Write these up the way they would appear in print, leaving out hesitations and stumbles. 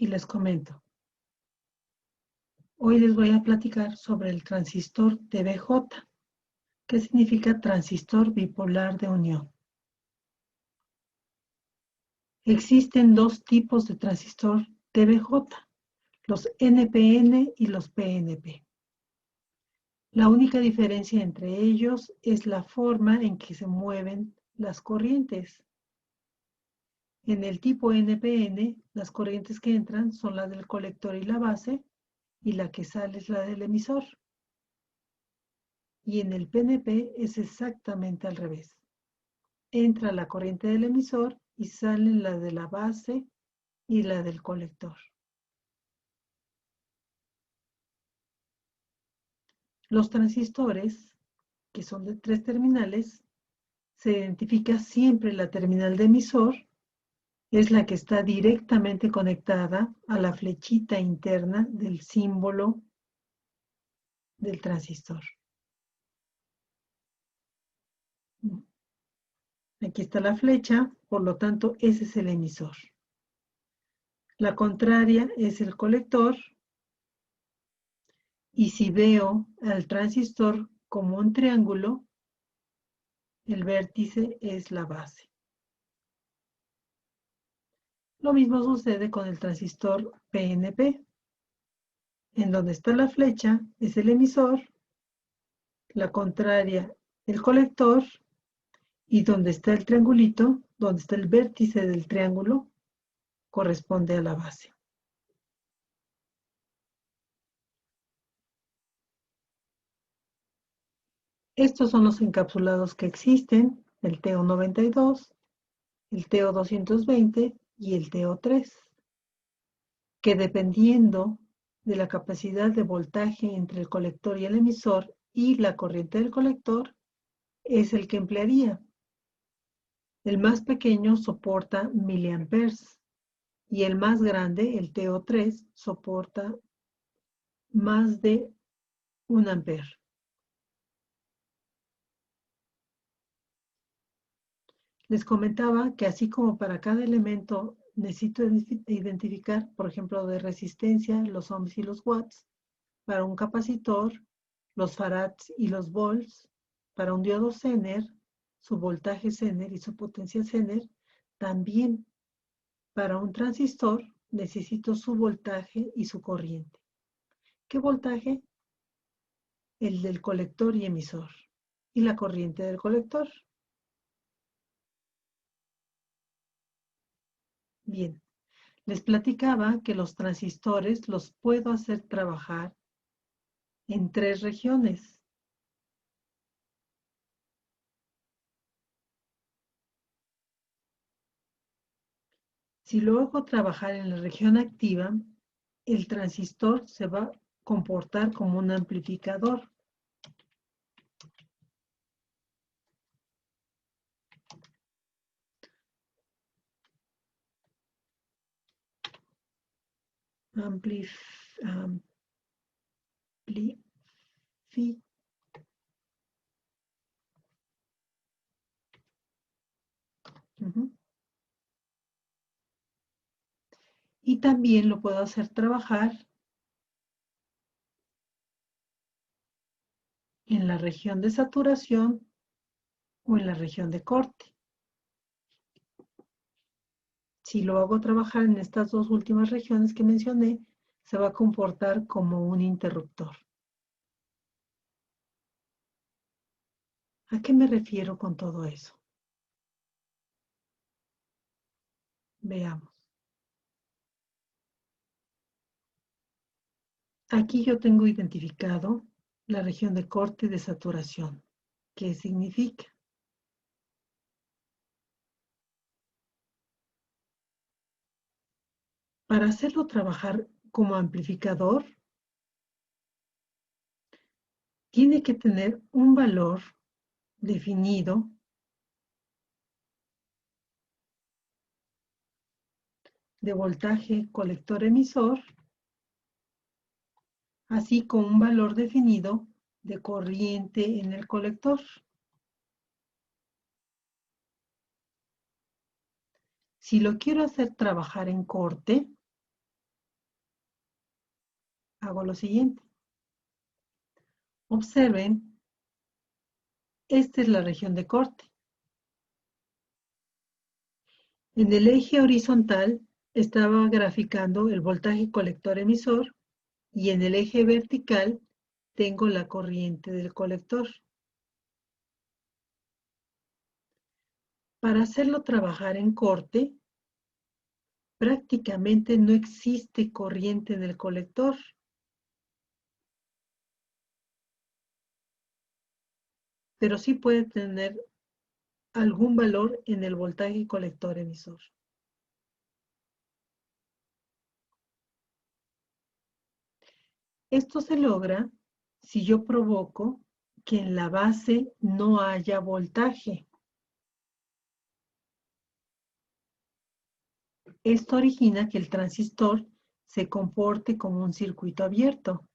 y les comento. Hoy les voy a platicar sobre el transistor TBJ, que significa transistor bipolar de unión. Existen dos tipos de transistor TBJ, los NPN y los PNP. La única diferencia entre ellos es la forma en que se mueven las corrientes. En el tipo NPN, las corrientes que entran son la del colector y la base, y la que sale es la del emisor. Y en el PNP es exactamente al revés. Entra la corriente del emisor y sale la de la base y la del colector. Los transistores, que son de 3 terminales, se identifica siempre la terminal de emisor, es la que está directamente conectada a la flechita interna del símbolo del transistor. Aquí está la flecha, por lo tanto, ese es el emisor. La contraria es el colector. Y si veo al transistor como un triángulo, el vértice es la base. Lo mismo sucede con el transistor PNP. En donde está la flecha es el emisor, la contraria el colector, y donde está el triangulito, donde está el vértice del triángulo, corresponde a la base. Estos son los encapsulados que existen, el TO92, el TO220 y el TO3, que dependiendo de la capacidad de voltaje entre el colector y el emisor y la corriente del colector, es el que emplearía. El más pequeño soporta miliamperes y el más grande, el TO3, soporta más de 1 ampere. Les comentaba que así como para cada elemento necesito identificar, por ejemplo, de resistencia, los ohms y los watts, para un capacitor, los farads y los volts, para un diodo Zener, su voltaje Zener y su potencia Zener, también para un transistor necesito su voltaje y su corriente. ¿Qué voltaje? El del colector y emisor. Y la corriente del colector. Bien, les platicaba que los transistores los puedo hacer trabajar en 3 regiones. Si lo hago trabajar en la región activa, el transistor se va a comportar como un amplificador. Y también lo puedo hacer trabajar en la región de saturación o en la región de corte. Si lo hago trabajar en estas dos últimas regiones que mencioné, se va a comportar como un interruptor. ¿A qué me refiero con todo eso? Veamos. Aquí yo tengo identificado la región de corte y de saturación. ¿Qué significa? Para hacerlo trabajar como amplificador, tiene que tener un valor definido de voltaje colector-emisor, así como un valor definido de corriente en el colector. Si lo quiero hacer trabajar en corte, Hago lo siguiente. Observen, esta es la región de corte. En el eje horizontal estaba graficando el voltaje colector emisor y en el eje vertical tengo la corriente del colector. Para hacerlo trabajar en corte, prácticamente no existe corriente en el colector. Pero sí puede tener algún valor en el voltaje colector emisor. Esto se logra si yo provoco que en la base no haya voltaje. Esto origina que el transistor se comporte como un circuito abierto.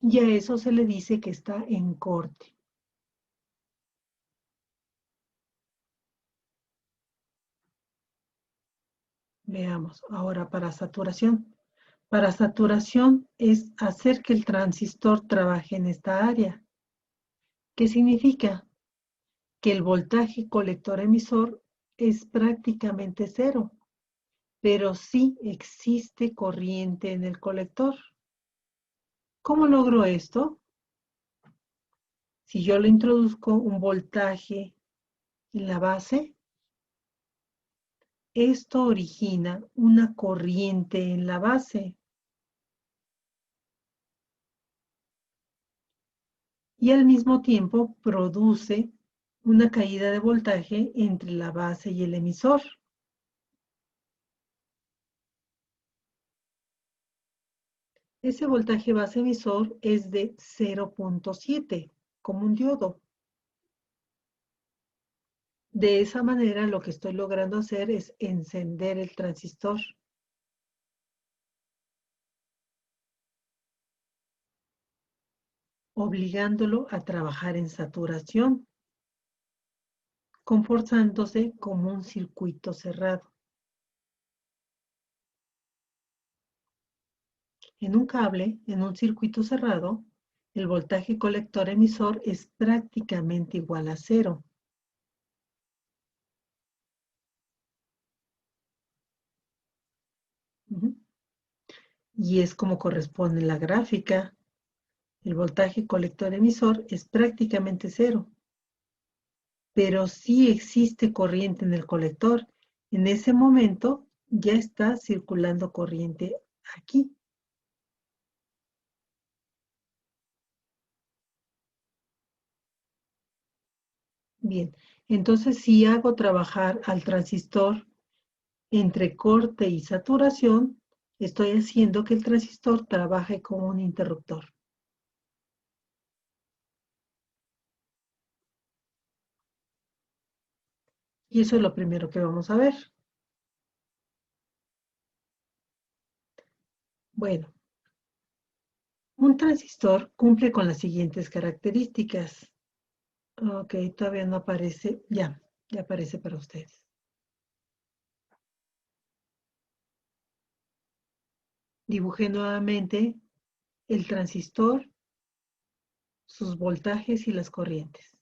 Y a eso se le dice que está en corte. Veamos, ahora para saturación. Para saturación es hacer que el transistor trabaje en esta área. ¿Qué significa? Que el voltaje colector emisor es prácticamente cero, pero sí existe corriente en el colector. ¿Cómo logro esto? Si yo le introduzco un voltaje en la base, esto origina una corriente en la base. Y al mismo tiempo produce una caída de voltaje entre la base y el emisor. Ese voltaje base emisor es de 0.7, como un diodo. De esa manera lo que estoy logrando hacer es encender el transistor. Obligándolo a trabajar en saturación, comportándose como un circuito cerrado. En un cable, en un circuito cerrado, el voltaje colector emisor es prácticamente igual a cero. Y es como corresponde en la gráfica. El voltaje colector emisor es prácticamente cero. Pero sí existe corriente en el colector. En ese momento ya está circulando corriente aquí. Bien, entonces si hago trabajar al transistor entre corte y saturación, estoy haciendo que el transistor trabaje como un interruptor. Y eso es lo primero que vamos a ver. Bueno, un transistor cumple con las siguientes características. Ok, todavía no aparece. Ya aparece para ustedes. Dibujé nuevamente el transistor, sus voltajes y las corrientes.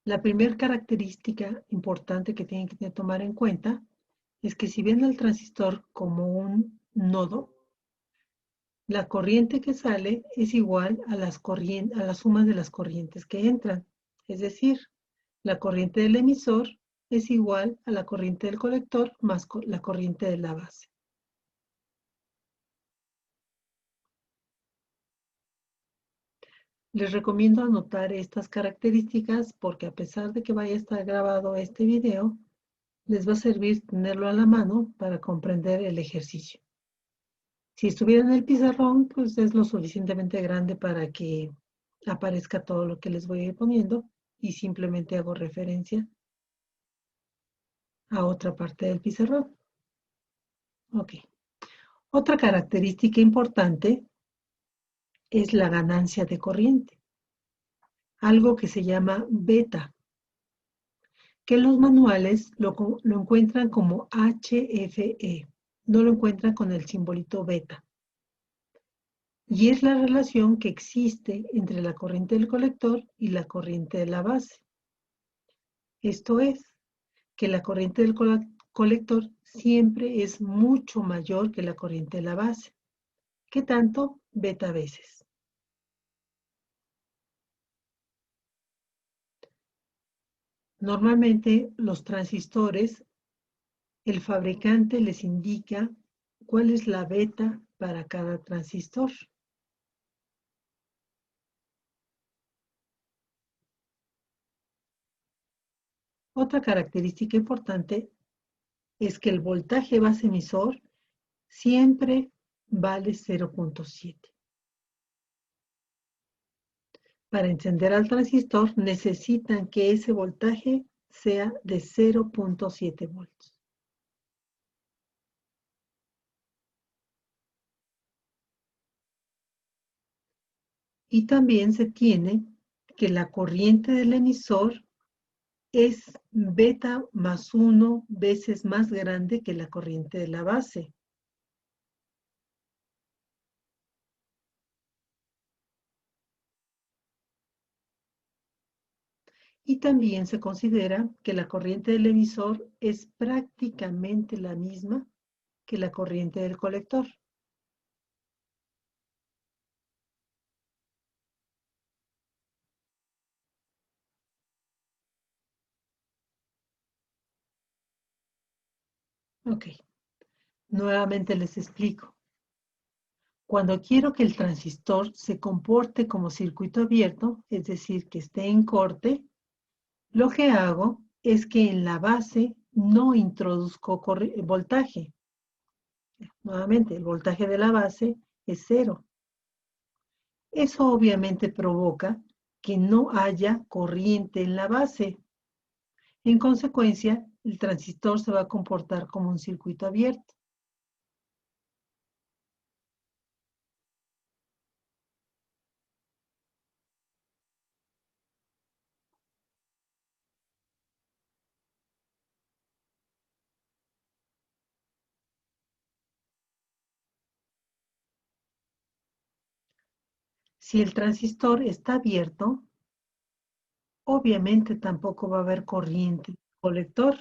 La primera característica importante que tienen que tomar en cuenta es que si ven al transistor como un nodo, la corriente que sale es igual a la suma de las corrientes que entran. Es decir, la corriente del emisor es igual a la corriente del colector más la corriente de la base. Les recomiendo anotar estas características porque a pesar de que vaya a estar grabado este video, les va a servir tenerlo a la mano para comprender el ejercicio. Si estuviera en el pizarrón, pues es lo suficientemente grande para que aparezca todo lo que les voy a ir poniendo y simplemente hago referencia a otra parte del pizarrón. Ok. Otra característica importante es la ganancia de corriente, algo que se llama beta. que los manuales lo encuentran como HFE, no lo encuentran con el simbolito beta. Y es la relación que existe entre la corriente del colector y la corriente de la base. Esto es, que la corriente del colector siempre es mucho mayor que la corriente de la base. ¿Qué tanto? Beta veces. Normalmente los transistores, el fabricante les indica cuál es la beta para cada transistor. Otra característica importante es que el voltaje base emisor siempre vale 0.7. Para encender al transistor necesitan que ese voltaje sea de 0.7 volts. Y también se tiene que la corriente del emisor es beta más 1 veces más grande que la corriente de la base. Y también se considera que la corriente del emisor es prácticamente la misma que la corriente del colector. Ok, nuevamente les explico. Cuando quiero que el transistor se comporte como circuito abierto, es decir, que esté en corte, lo que hago es que en la base no introduzco voltaje. Nuevamente, el voltaje de la base es 0. Eso obviamente provoca que no haya corriente en la base. En consecuencia, el transistor se va a comportar como un circuito abierto. Si el transistor está abierto, obviamente tampoco va a haber corriente colector.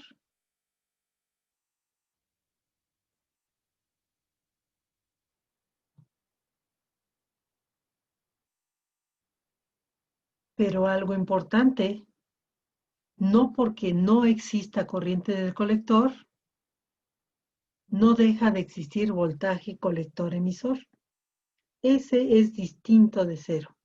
Pero algo importante, no porque no exista corriente del colector, no deja de existir voltaje colector emisor. Ese es distinto de 0.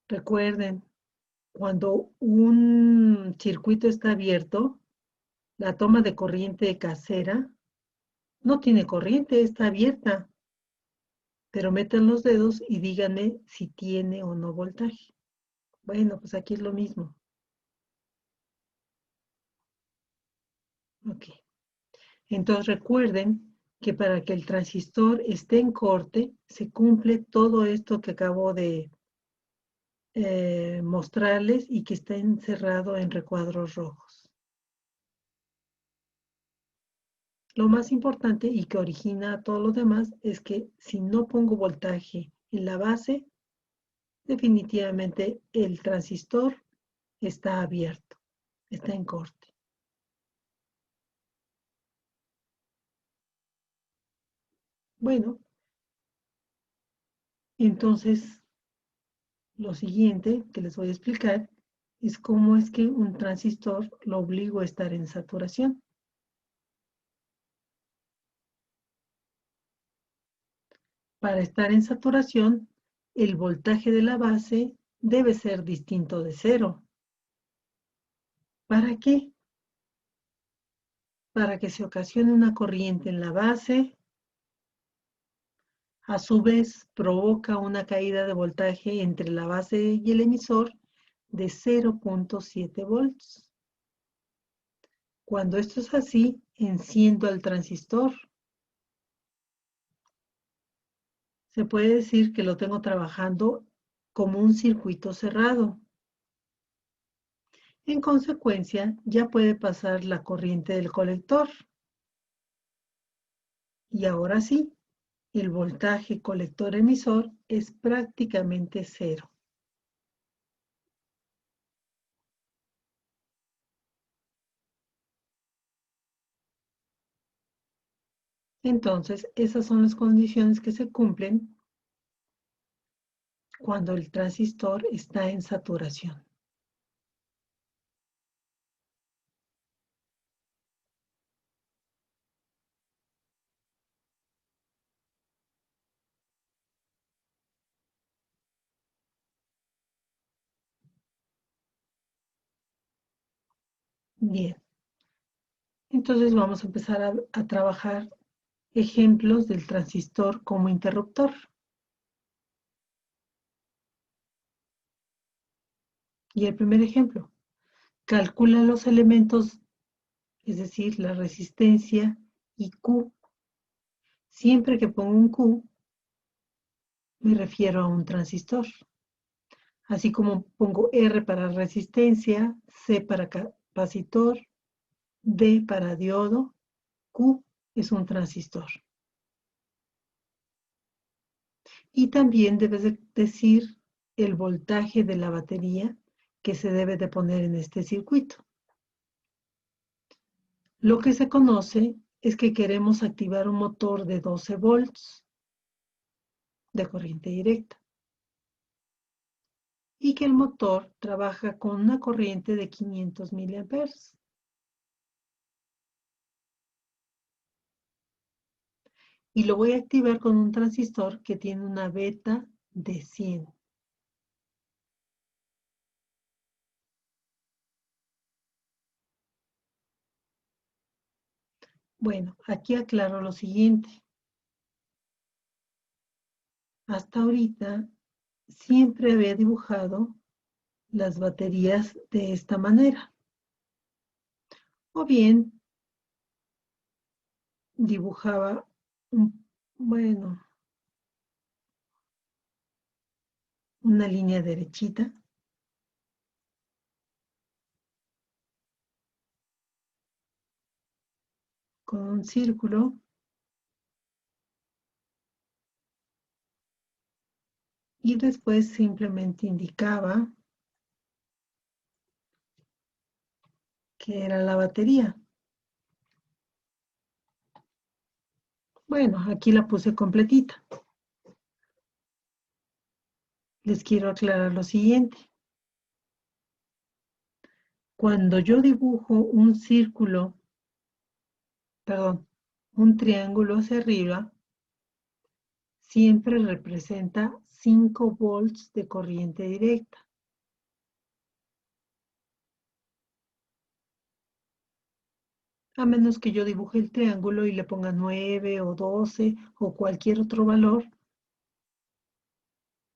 Recuerden, cuando un circuito está abierto, la toma de corriente casera no tiene corriente, está abierta. Pero metan los dedos y díganme si tiene o no voltaje. Bueno, pues aquí es lo mismo. Ok. Entonces recuerden que para que el transistor esté en corte, se cumple todo esto que acabo de mostrarles y que está encerrado en recuadros rojos. Lo más importante y que origina todo lo demás es que si no pongo voltaje en la base, definitivamente el transistor está abierto, está en corte. Bueno, entonces lo siguiente que les voy a explicar es cómo es que un transistor lo obligo a estar en saturación. Para estar en saturación, el voltaje de la base debe ser distinto de 0. ¿Para qué? Para que se ocasione una corriente en la base, a su vez provoca una caída de voltaje entre la base y el emisor de 0.7 volts. Cuando esto es así, enciendo el transistor. se puede decir que lo tengo trabajando como un circuito cerrado. En consecuencia, ya puede pasar la corriente del colector. Y ahora sí, el voltaje colector-emisor es prácticamente cero. Entonces, esas son las condiciones que se cumplen cuando el transistor está en saturación. Bien, entonces vamos a empezar a trabajar ejemplos del transistor como interruptor. Y el primer ejemplo, calcula los elementos, es decir, la resistencia y Q. Siempre que pongo un Q, me refiero a un transistor. Así como pongo R para resistencia, C para capacitor, D para diodo, Q es un transistor. Y también debes de decir el voltaje de la batería que se debe de poner en este circuito. Lo que se conoce es que queremos activar un motor de 12 volts de corriente directa y que el motor trabaja con una corriente de 500 miliamperes. Y lo voy a activar con un transistor que tiene una beta de 100. Bueno, aquí aclaro lo siguiente. Hasta ahorita siempre había dibujado las baterías de esta manera. O bien dibujaba, bueno, una línea derechita. Con un círculo. Y después simplemente indicaba que era la batería. Bueno, aquí la puse completita. Les quiero aclarar lo siguiente. Cuando yo dibujo un círculo, perdón, un triángulo hacia arriba, siempre representa 5 volts de corriente directa. A menos que yo dibuje el triángulo y le ponga 9 o 12 o cualquier otro valor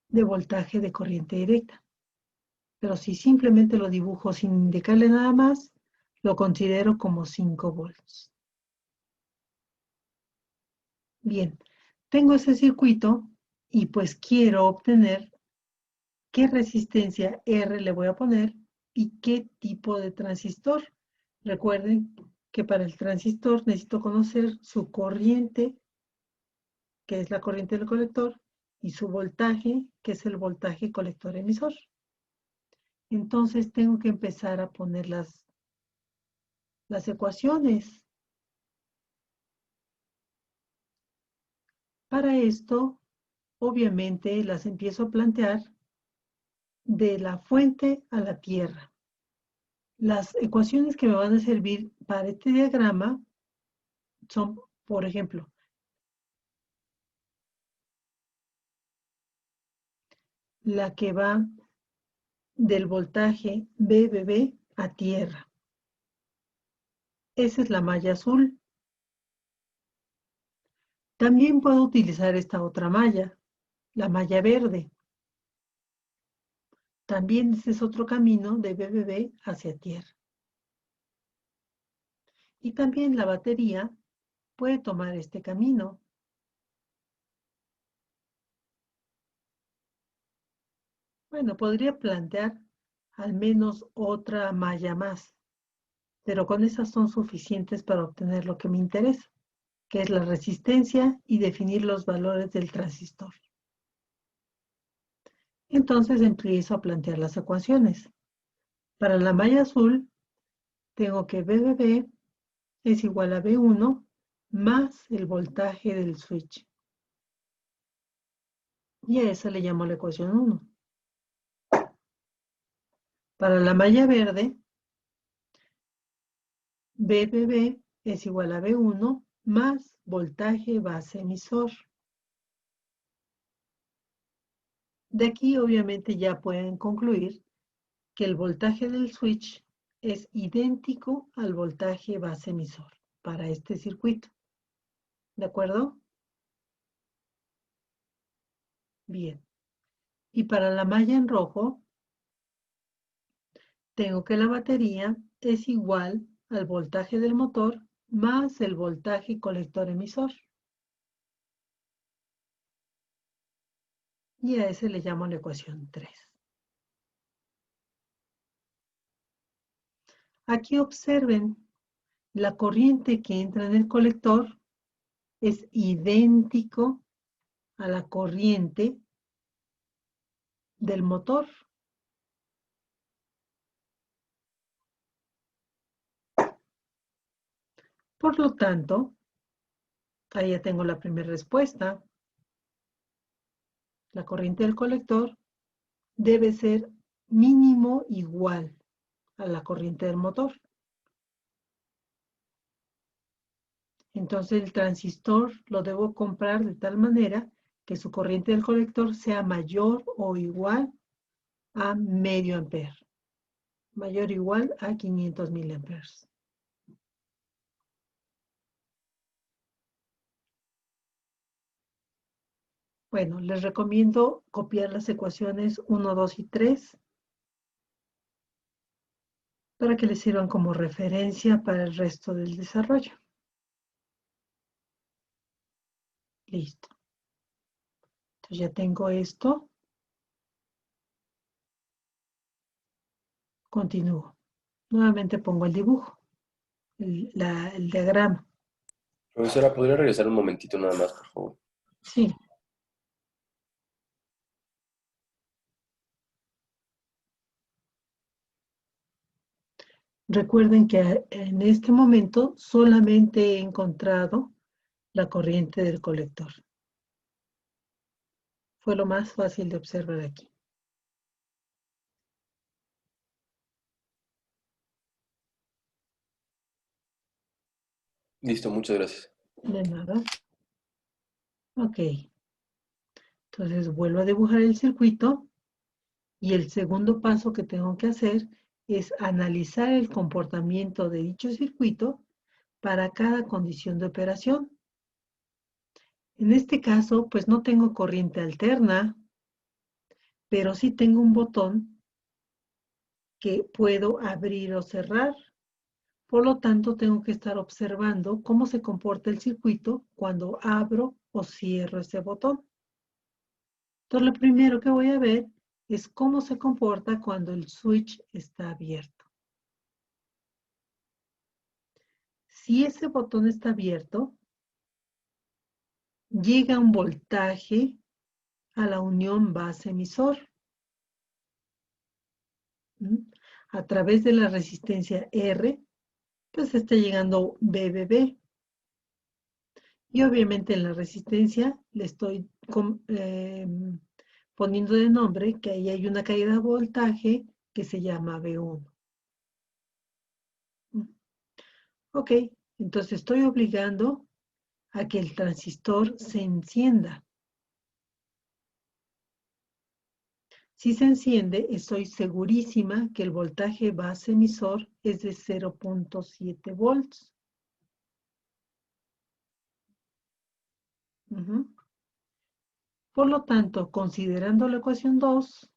de voltaje de corriente directa. Pero si simplemente lo dibujo sin indicarle nada más, lo considero como 5 volts. Bien, tengo ese circuito y pues quiero obtener qué resistencia R le voy a poner y qué tipo de transistor. Recuerden que para el transistor necesito conocer su corriente, que es la corriente del colector, y su voltaje, que es el voltaje colector-emisor. Entonces tengo que empezar a poner las ecuaciones. Para esto, obviamente, las empiezo a plantear de la fuente a la tierra. Las ecuaciones que me van a servir para este diagrama son, por ejemplo, la que va del voltaje BBB a tierra. Esa es la malla azul. También puedo utilizar esta otra malla, la malla verde. También ese es otro camino de BBB hacia tierra. Y también la batería puede tomar este camino. Bueno, podría plantear al menos otra malla más, pero con esas son suficientes para obtener lo que me interesa, que es la resistencia y definir los valores del transistor. Entonces empiezo a plantear las ecuaciones. Para la malla azul, tengo que VBB es igual a B1 más el voltaje del switch. Y a esa le llamo la ecuación 1. Para la malla verde, VBB es igual a B1 más voltaje base emisor. De aquí obviamente ya pueden concluir que el voltaje del switch es idéntico al voltaje base emisor para este circuito. ¿De acuerdo? Bien. Y para la malla en rojo, tengo que la batería es igual al voltaje del motor más el voltaje colector emisor. Y a ese le llamo la ecuación 3. Aquí observen, la corriente que entra en el colector es idéntico a la corriente del motor. Por lo tanto, ahí ya tengo la primera respuesta. La corriente del colector debe ser mínimo igual a la corriente del motor. Entonces el transistor lo debo comprar de tal manera que su corriente del colector sea mayor o igual a medio ampere. Mayor o igual a 500 miliamperes. Bueno, les recomiendo copiar las ecuaciones 1, 2 y 3 para que les sirvan como referencia para el resto del desarrollo. Listo. Entonces ya tengo esto. Continúo. Nuevamente pongo el dibujo, el diagrama. Profesora, ¿podría regresar un momentito nada más, por favor? Sí. Recuerden que en este momento solamente he encontrado la corriente del colector. Fue lo más fácil de observar aquí. Listo, muchas gracias. De nada. Ok. Entonces vuelvo a dibujar el circuito y el segundo paso que tengo que hacer es analizar el comportamiento de dicho circuito para cada condición de operación. En este caso, pues no tengo corriente alterna, pero sí tengo un botón que puedo abrir o cerrar. Por lo tanto, tengo que estar observando cómo se comporta el circuito cuando abro o cierro ese botón. Entonces, lo primero que voy a ver es cómo se comporta cuando el switch está abierto. Si ese botón está abierto, llega un voltaje a la unión base-emisor. A través de la resistencia R, pues está llegando BBB. Y obviamente en la resistencia le estoy poniendo de nombre que ahí hay una caída de voltaje que se llama B1. Ok, entonces estoy obligando a que el transistor se encienda. Si se enciende, estoy segurísima que el voltaje base emisor es de 0.7 volts. Por lo tanto, considerando la ecuación 2,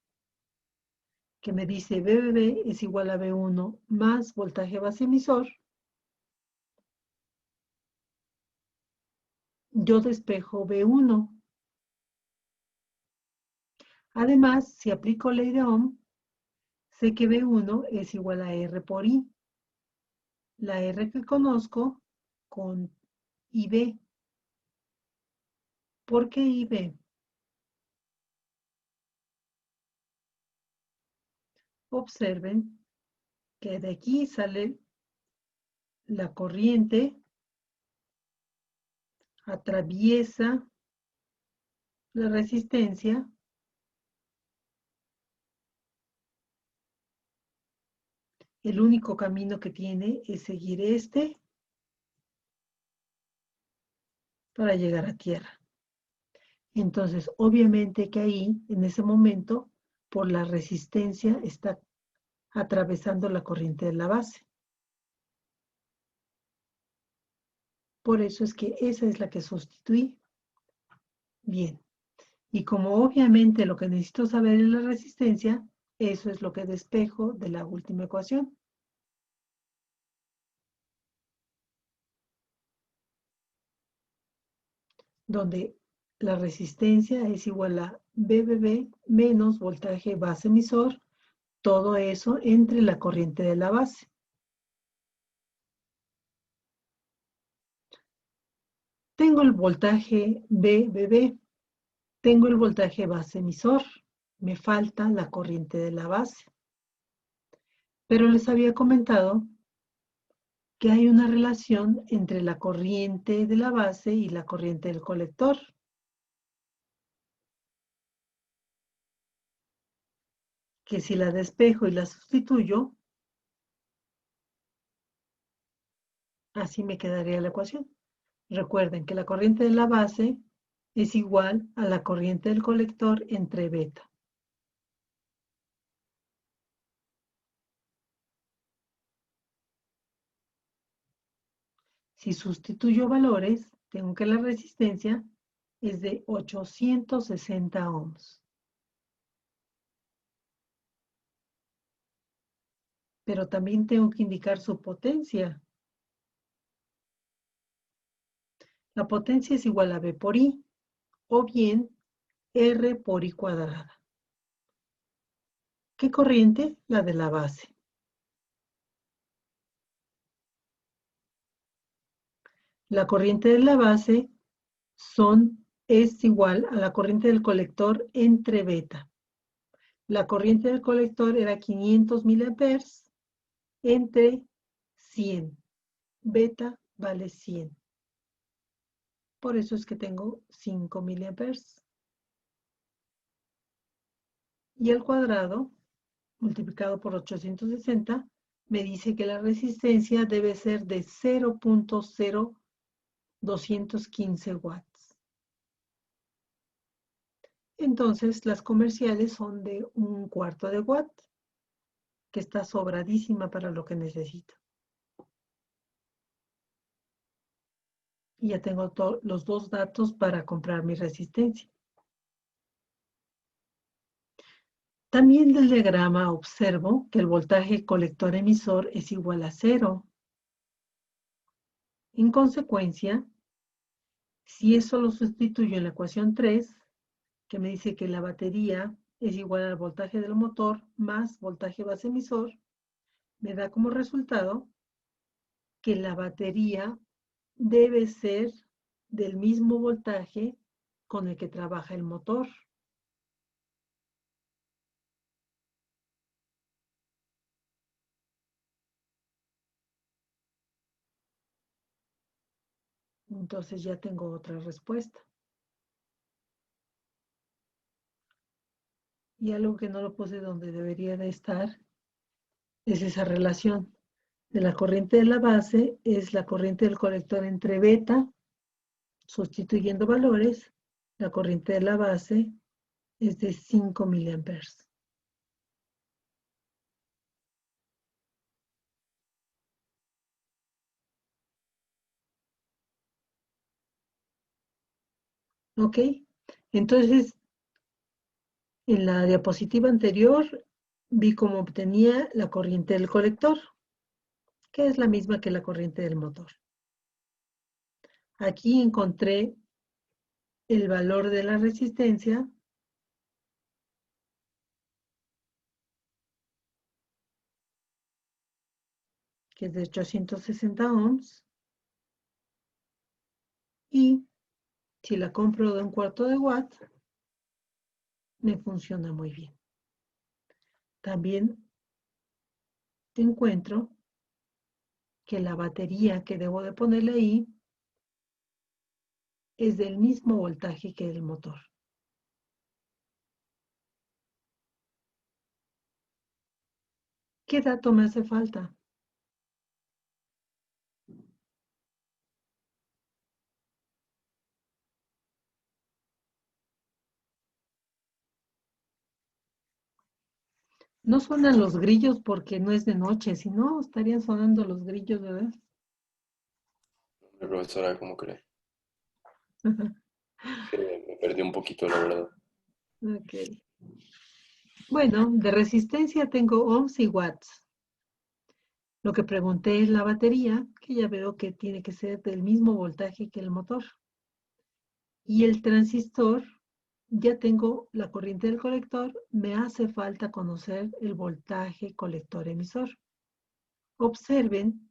que me dice BBB es igual a B1 más voltaje base emisor, yo despejo B1. Además, si aplico ley de Ohm, sé que B1 es igual a R por I. La R que conozco con IB. ¿Por qué IB? Observen que de aquí sale la corriente, atraviesa la resistencia el único camino que tiene es seguir este para llegar a tierra. Entonces, obviamente que ahí, en ese momento, por la resistencia, está atravesando la corriente de la base. Por eso es que esa es la que sustituí. Bien. Y como obviamente lo que necesito saber es la resistencia, eso es lo que despejo de la última ecuación. Donde la resistencia es igual a BBB menos voltaje base emisor, todo eso entre la corriente de la base. Tengo el voltaje BBB, tengo el voltaje base emisor, me falta la corriente de la base. Pero les había comentado que hay una relación entre la corriente de la base y la corriente del colector. Que si la despejo y la sustituyo, así me quedaría la ecuación. Recuerden que la corriente de la base es igual a la corriente del colector entre beta. Si sustituyo valores, tengo que la resistencia es de 860 ohms. Pero también tengo que indicar su potencia. La potencia es igual a B por I, o bien R por I cuadrada. ¿Qué corriente? La de la base. La corriente de la base es igual a la corriente del colector entre beta. La corriente del colector era 500 miliamperes entre 100. Beta vale 100. Por eso es que tengo 5 miliamperes. Y al cuadrado, multiplicado por 860, me dice que la resistencia debe ser de 0.0215 watts. Entonces, las comerciales son de 1/4 de watt, que está sobradísima para lo que necesito. Y ya tengo los dos datos para comprar mi resistencia. También del diagrama observo que el voltaje colector-emisor es igual a 0. En consecuencia, si eso lo sustituyo en la ecuación 3, que me dice que la batería es igual al voltaje del motor más voltaje base emisor, me da como resultado que la batería debe ser del mismo voltaje con el que trabaja el motor. Entonces ya tengo otra respuesta. Y algo que no lo puse donde debería de estar es esa relación de la corriente de la base, es la corriente del colector entre beta, sustituyendo valores, la corriente de la base es de 5 miliamperes. ¿Ok? Entonces, en la diapositiva anterior vi cómo obtenía la corriente del colector, que es la misma que la corriente del motor. Aquí encontré el valor de la resistencia que es de 860 ohms. Y si la compro de 1/4 de watt, me funciona muy bien. También te encuentro que la batería que debo de ponerle ahí es del mismo voltaje que el motor. ¿Qué dato me hace falta? No suenan los grillos porque no es de noche, si no estarían sonando los grillos, ¿verdad? La profesora, ¿cómo cree? Que me perdí un poquito, la verdad. Ok. Bueno, de resistencia tengo ohms y watts. Lo que pregunté es la batería, que ya veo que tiene que ser del mismo voltaje que el motor. Y el transistor, ya tengo la corriente del colector, me hace falta conocer el voltaje colector emisor. Observen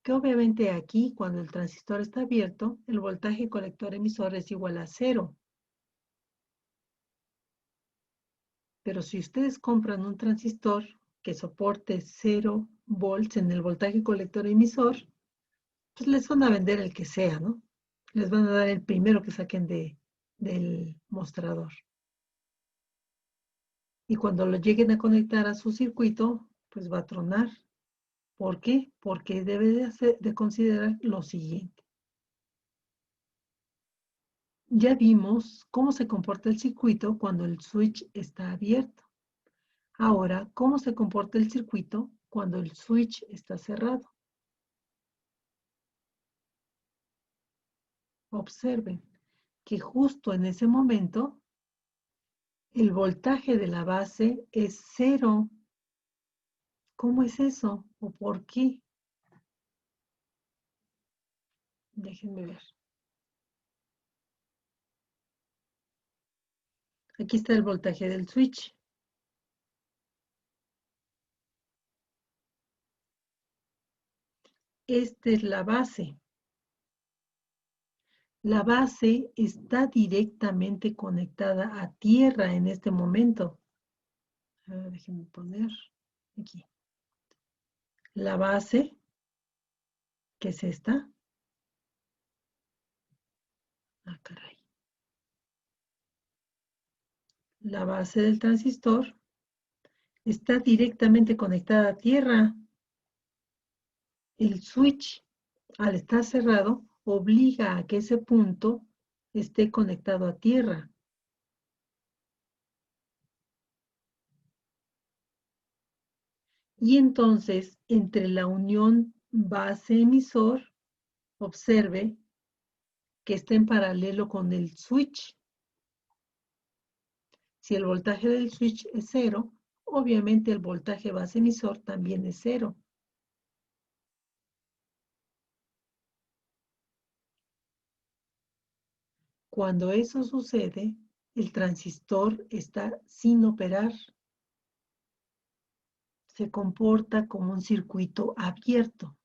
que obviamente aquí, cuando el transistor está abierto, el voltaje colector emisor es igual a 0. Pero si ustedes compran un transistor que soporte 0 volts en el voltaje colector emisor, pues les van a vender el que sea, ¿no? Les van a dar el primero que saquen del mostrador. Y cuando lo lleguen a conectar a su circuito, pues va a tronar. ¿Por qué? Porque debe de considerar lo siguiente. Ya vimos cómo se comporta el circuito cuando el switch está abierto. Ahora, ¿cómo se comporta el circuito cuando el switch está cerrado? Observen que justo en ese momento el voltaje de la base es 0. ¿Cómo es eso? ¿O por qué? Déjenme ver. Aquí está el voltaje del switch. Esta es la base. La base está directamente conectada a tierra en este momento. Déjenme poner aquí. La base, que es esta. Ah, caray. La base del transistor está directamente conectada a tierra. El switch, al estar cerrado, obliga a que ese punto esté conectado a tierra. Y entonces, entre la unión base-emisor, observe que está en paralelo con el switch. Si el voltaje del switch es 0, obviamente el voltaje base-emisor también es 0. Cuando eso sucede, el transistor está sin operar. Se comporta como un circuito abierto.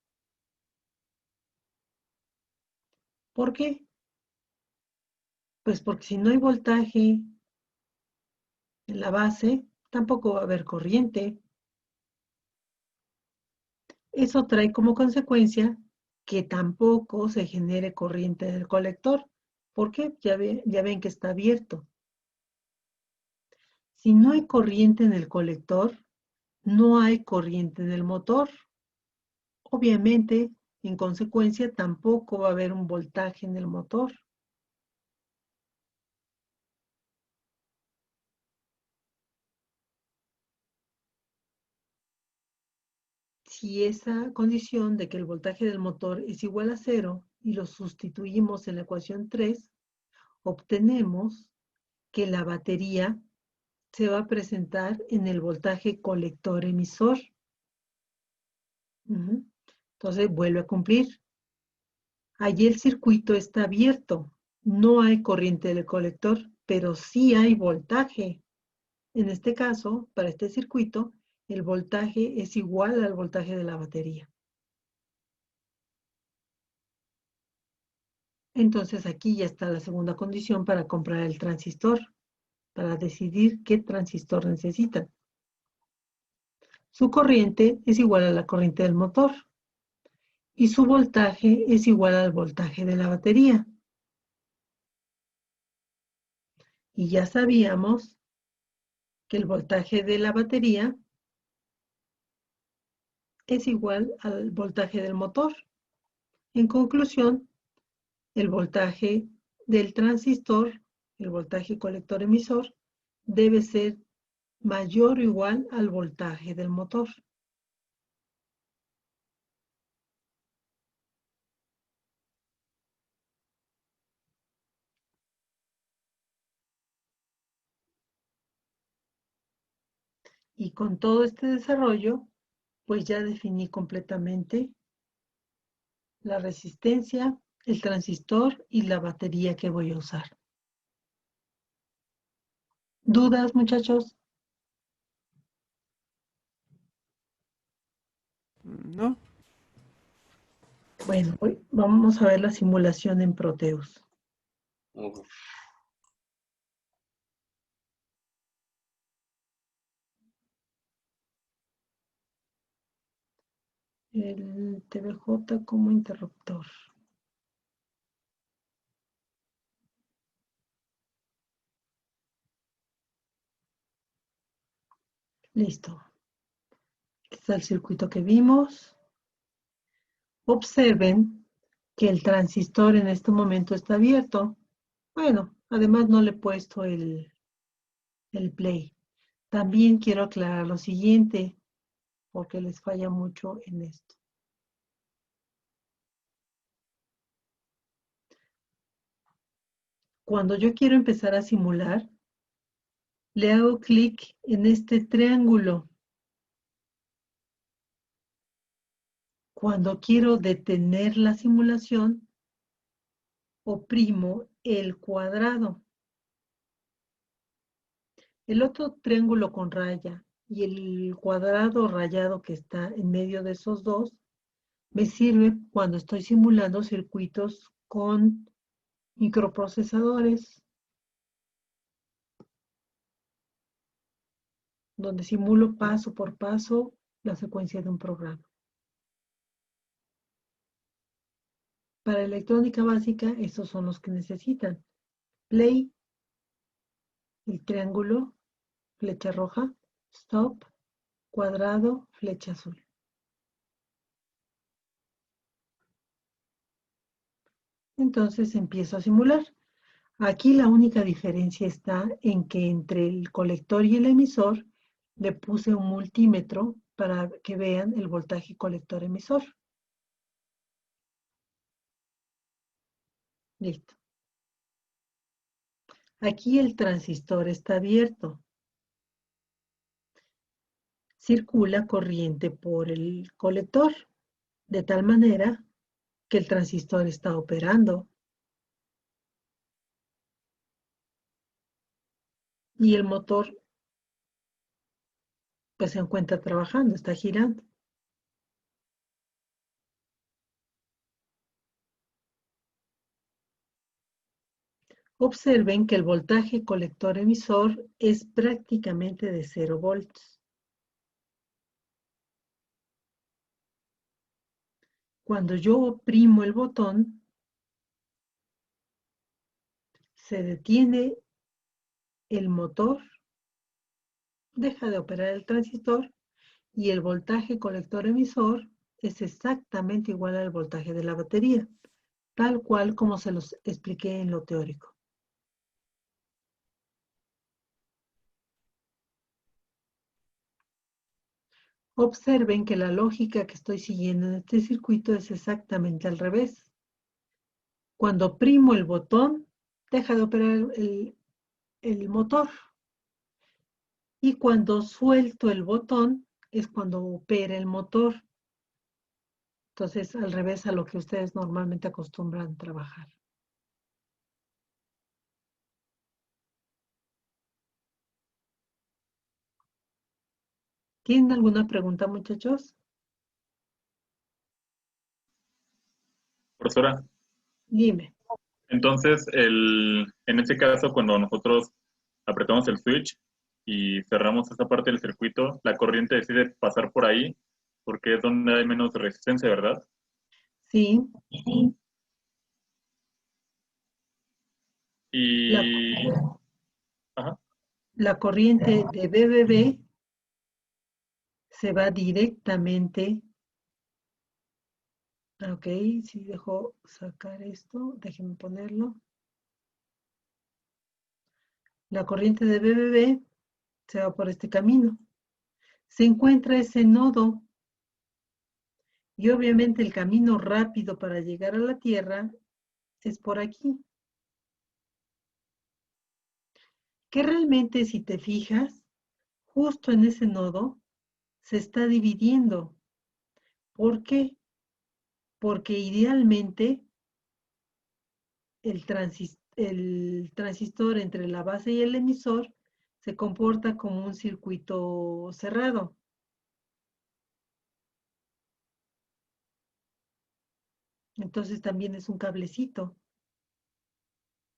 ¿Por qué? Pues porque si no hay voltaje en la base, tampoco va a haber corriente. Eso trae como consecuencia que tampoco se genere corriente en el colector. ¿Por qué? Ya ven que está abierto. Si no hay corriente en el colector, no hay corriente en el motor. Obviamente, en consecuencia, tampoco va a haber un voltaje en el motor. Si esa condición de que el voltaje del motor es igual a 0 y lo sustituimos en la ecuación 3, obtenemos que la batería se va a presentar en el voltaje colector emisor. Entonces vuelve a cumplir. Allí el circuito está abierto. No hay corriente del colector, pero sí hay voltaje. En este caso, para este circuito, el voltaje es igual al voltaje de la batería. Entonces aquí ya está la segunda condición para comprar el transistor, para decidir qué transistor necesitan. Su corriente es igual a la corriente del motor y su voltaje es igual al voltaje de la batería. Y ya sabíamos que el voltaje de la batería es igual al voltaje del motor. En conclusión, el voltaje del transistor, el voltaje colector emisor, debe ser mayor o igual al voltaje del motor. Y con todo este desarrollo, pues ya definí completamente la resistencia, el transistor y la batería que voy a usar. ¿Dudas, muchachos? No. Bueno, vamos a ver la simulación en Proteus. Uf. El TVJ como interruptor. Listo. Este está el circuito que vimos. Observen que el transistor en este momento está abierto. Bueno, además no le he puesto el play. También quiero aclarar lo siguiente, porque les falla mucho en esto. Cuando yo quiero empezar a simular, le hago clic en este triángulo. Cuando quiero detener la simulación, oprimo el cuadrado. El otro triángulo con raya y el cuadrado rayado que está en medio de esos dos, me sirve cuando estoy simulando circuitos con microprocesadores, donde simulo paso por paso la secuencia de un programa. Para electrónica básica, estos son los que necesitan. Play, el triángulo, flecha roja, stop, cuadrado, flecha azul. Entonces empiezo a simular. Aquí la única diferencia está en que entre el colector y el emisor le puse un multímetro para que vean el voltaje colector emisor. Listo. Aquí el transistor está abierto. Circula corriente por el colector, de tal manera que el transistor está operando. Y el motor pues se encuentra trabajando, está girando. Observen que el voltaje colector emisor es prácticamente de 0 volts. Cuando yo oprimo el botón, se detiene el motor, deja de operar el transistor y el voltaje colector emisor es exactamente igual al voltaje de la batería, tal cual como se los expliqué en lo teórico. Observen que la lógica que estoy siguiendo en este circuito es exactamente al revés. Cuando oprimo el botón, deja de operar el motor. Y cuando suelto el botón, es cuando opera el motor. Entonces, al revés a lo que ustedes normalmente acostumbran a trabajar. ¿Tienen alguna pregunta, muchachos? Profesora, Dime. Entonces, en este caso, cuando nosotros apretamos el switch y cerramos esa parte del circuito, la corriente decide pasar por ahí porque es donde hay menos resistencia, ¿verdad? Sí, la, Y... Ajá. la corriente de BBB se va directamente. Ok, si dejo sacar esto, déjenme ponerlo. La corriente de BBB se va por este camino. Se encuentra ese nodo y obviamente el camino rápido para llegar a la Tierra es por aquí. Que realmente, si te fijas, justo en ese nodo se está dividiendo. ¿Por qué? Porque idealmente el transistor entre la base y el emisor se comporta como un circuito cerrado. Entonces también es un cablecito.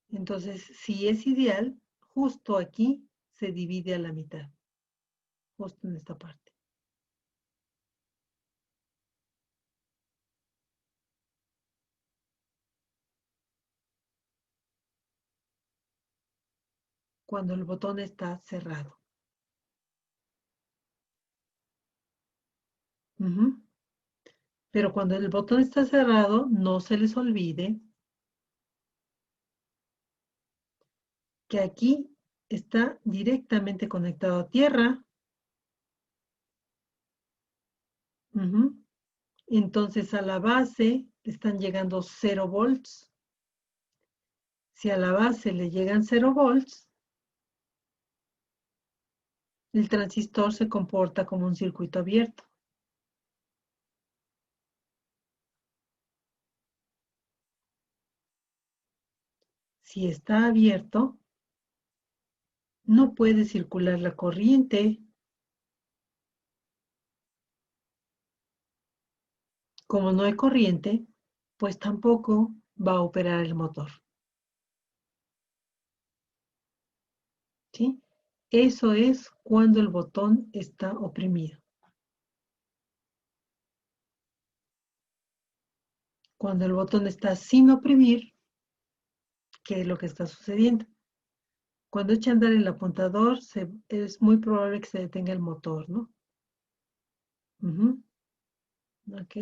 Entonces, si es ideal, justo aquí se divide a la mitad, justo en esta parte. Cuando el botón está cerrado. Pero cuando el botón está cerrado, no se les olvide que aquí está directamente conectado a tierra. Entonces a la base le están llegando 0 volts. Si a la base le llegan 0 volts, el transistor se comporta como un circuito abierto. Si está abierto, no puede circular la corriente. Como no hay corriente, pues tampoco va a operar el motor. ¿Sí? Eso es cuando el botón está oprimido. Cuando el botón está sin oprimir, ¿qué es lo que está sucediendo? Cuando echa a andar el apuntador, es muy probable que se detenga el motor, ¿no? Ok.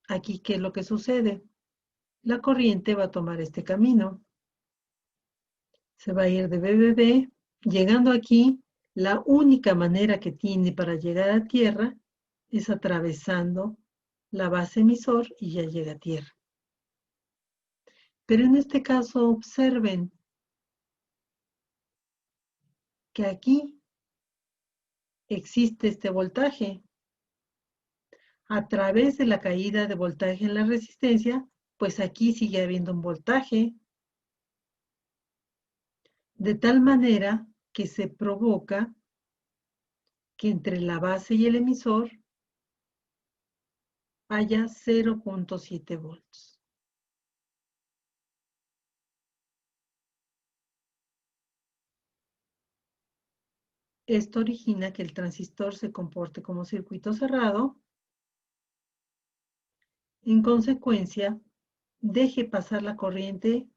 Aquí, ¿qué es lo que sucede? La corriente va a tomar este camino. Se va a ir de BBB. Llegando aquí, la única manera que tiene para llegar a tierra es atravesando la base emisor y ya llega a tierra. Pero en este caso, observen que aquí existe este voltaje. A través de la caída de voltaje en la resistencia, pues aquí sigue habiendo un voltaje, de tal manera que se provoca que entre la base y el emisor haya 0.7 volts. Esto origina que el transistor se comporte como circuito cerrado. En consecuencia, deje pasar la corriente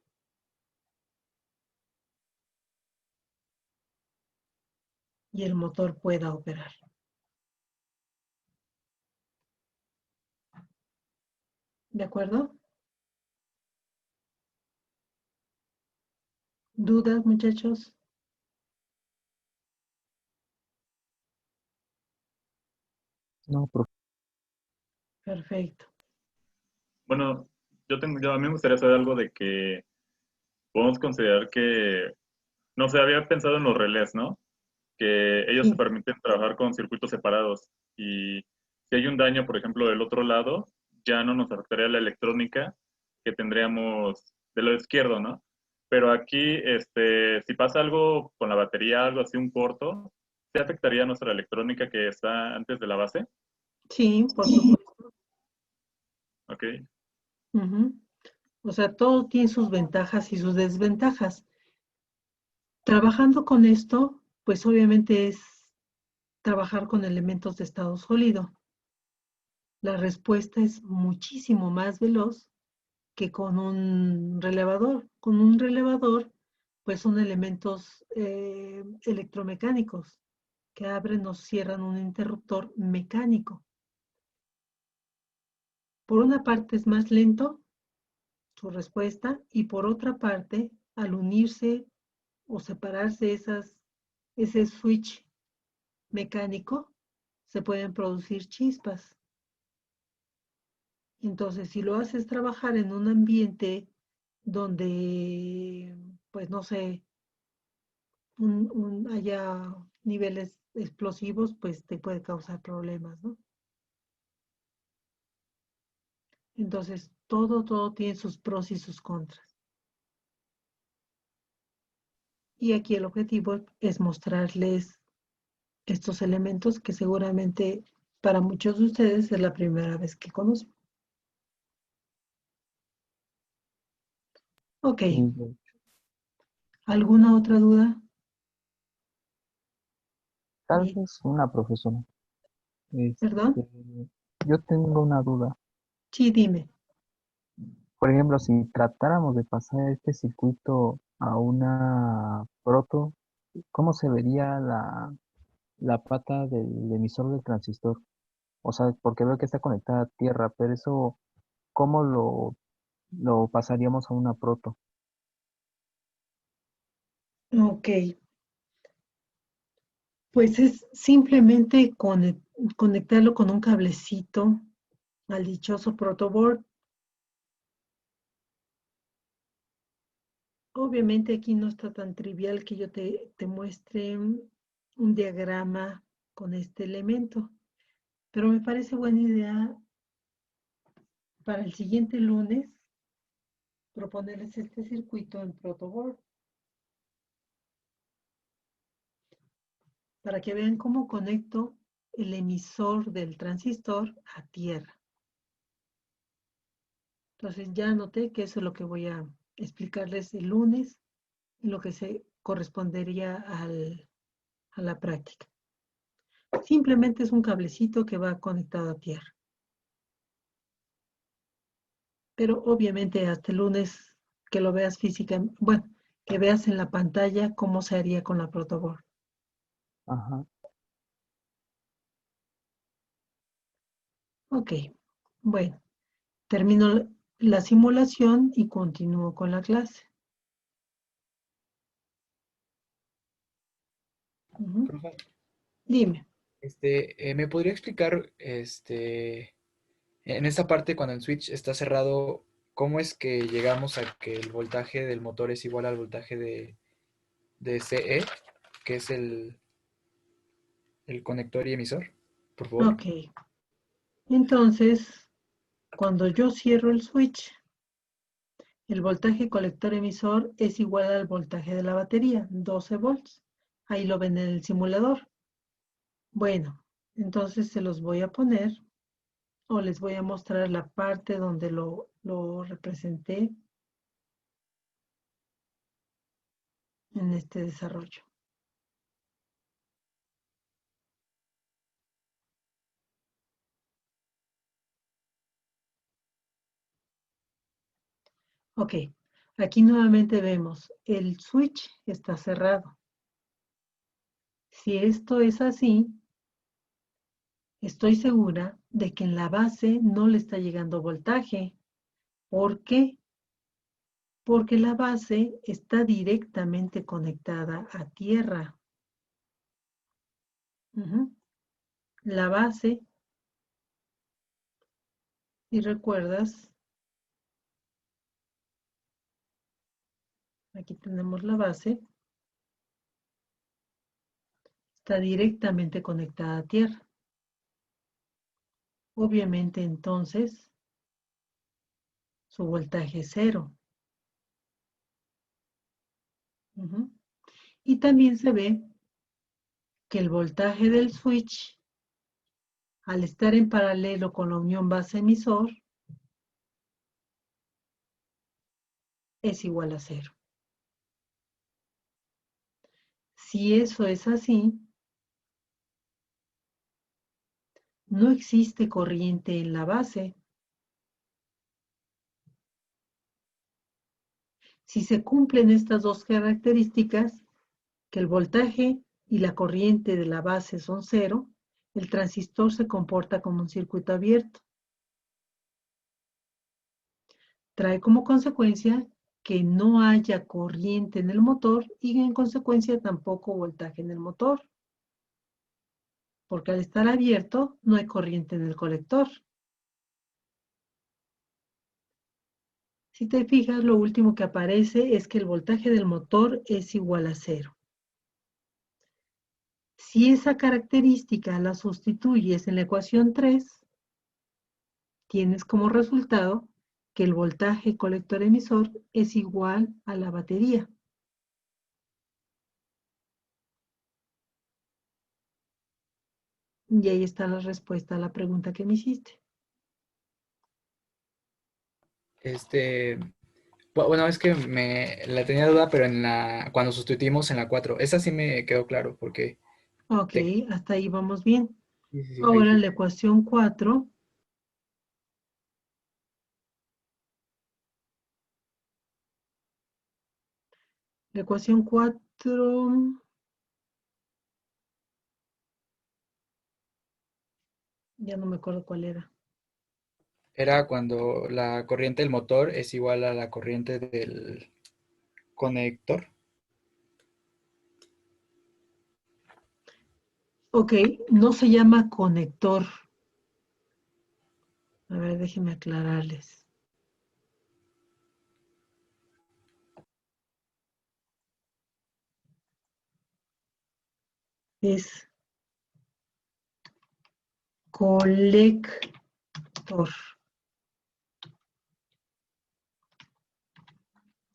y el motor pueda operar. ¿De acuerdo? ¿Dudas, muchachos? No, profe. Perfecto. Bueno, a mí me gustaría saber algo de que podemos considerar que, no sé, había pensado en los relés, ¿no? Que ellos se Sí, permiten trabajar con circuitos separados y si hay un daño, por ejemplo, del otro lado, ya no nos afectaría la electrónica que tendríamos del lado izquierdo, ¿no? Pero aquí, si pasa algo con la batería, algo así, un corto, ¿se afectaría nuestra electrónica que está antes de la base? sí, por supuesto. Ok. O sea, todo tiene sus ventajas y sus desventajas. Trabajando con esto, pues obviamente es trabajar con elementos de estado sólido. La respuesta es muchísimo más veloz que con un relevador. Con un relevador, pues son elementos electromecánicos que abren o cierran un interruptor mecánico. Por una parte es más lento su respuesta y por otra parte, al unirse o separarse ese switch mecánico, se pueden producir chispas. Entonces, si lo haces trabajar en un ambiente donde, pues no sé, haya niveles explosivos, pues te puede causar problemas, ¿no? Entonces, todo tiene sus pros y sus contras. Y aquí el objetivo es mostrarles estos elementos que seguramente para muchos de ustedes es la primera vez que conocen. Ok, Sí, ¿alguna otra duda? tal Bien, vez una profesora. ¿perdón? Este, yo tengo una duda. Sí, dime. Por ejemplo, si tratáramos de pasar este circuito a una proto, ¿cómo se vería la pata del emisor del transistor? O sea, porque veo que está conectada a tierra, pero eso, ¿cómo lo pasaríamos a una proto? Ok, pues es simplemente conectarlo con un cablecito al dichoso protoboard. Obviamente aquí no está tan trivial que yo te muestre un diagrama con este elemento, pero me parece buena idea para el siguiente lunes proponerles este circuito en protoboard para que vean cómo conecto el emisor del transistor a tierra. Entonces ya anoté que eso es lo que voy a explicarles el lunes, en lo que se correspondería a la práctica. Simplemente es un cablecito que va conectado a tierra. Pero obviamente hasta el lunes que lo veas físicamente, bueno, que veas en la pantalla cómo se haría con la protoboard. Ajá. Ok, bueno, termino la simulación y continúo con la clase. Ujú. Profe, Dime. ¿me podría explicar, en esta parte cuando el switch está cerrado, cómo es que llegamos a que el voltaje del motor es igual al voltaje de CE, que es el conector y emisor? Por favor. Ok, entonces, cuando yo cierro el switch, el voltaje colector emisor es igual al voltaje de la batería, 12 volts. Ahí lo ven en el simulador. Bueno, entonces se los voy a poner o les voy a mostrar la parte donde lo representé en este desarrollo. Ok, aquí nuevamente vemos el switch está cerrado. Si esto es así, estoy segura de que en la base no le está llegando voltaje. ¿Por qué? Porque la base está directamente conectada a tierra. La base, si recuerdas, aquí tenemos la base, está directamente conectada a tierra. Obviamente entonces su voltaje es cero. Y también se ve que el voltaje del switch, al estar en paralelo con la unión base emisor, es igual a 0. Si eso es así, no existe corriente en la base. Si se cumplen estas dos características, que el voltaje y la corriente de la base son 0, el transistor se comporta como un circuito abierto. Trae como consecuencia que no haya corriente en el motor y en consecuencia tampoco voltaje en el motor, porque al estar abierto no hay corriente en el colector. Si te fijas, lo último que aparece es que el voltaje del motor es igual a 0. Si esa característica la sustituyes en la ecuación 3, tienes como resultado que el voltaje colector-emisor es igual a la batería. Y ahí está la respuesta a la pregunta que me hiciste. Bueno, es que la tenía duda, pero cuando sustituimos en la 4, esa sí me quedó claro, porque Ok, hasta ahí vamos bien. sí, sí, sí, ahí Ahora sí. en la ecuación 4, la ecuación 4, ya no me acuerdo cuál era. Era cuando la corriente del motor es igual a la corriente del conector. Ok, no se llama conector. A ver, déjenme aclararles. Es colector.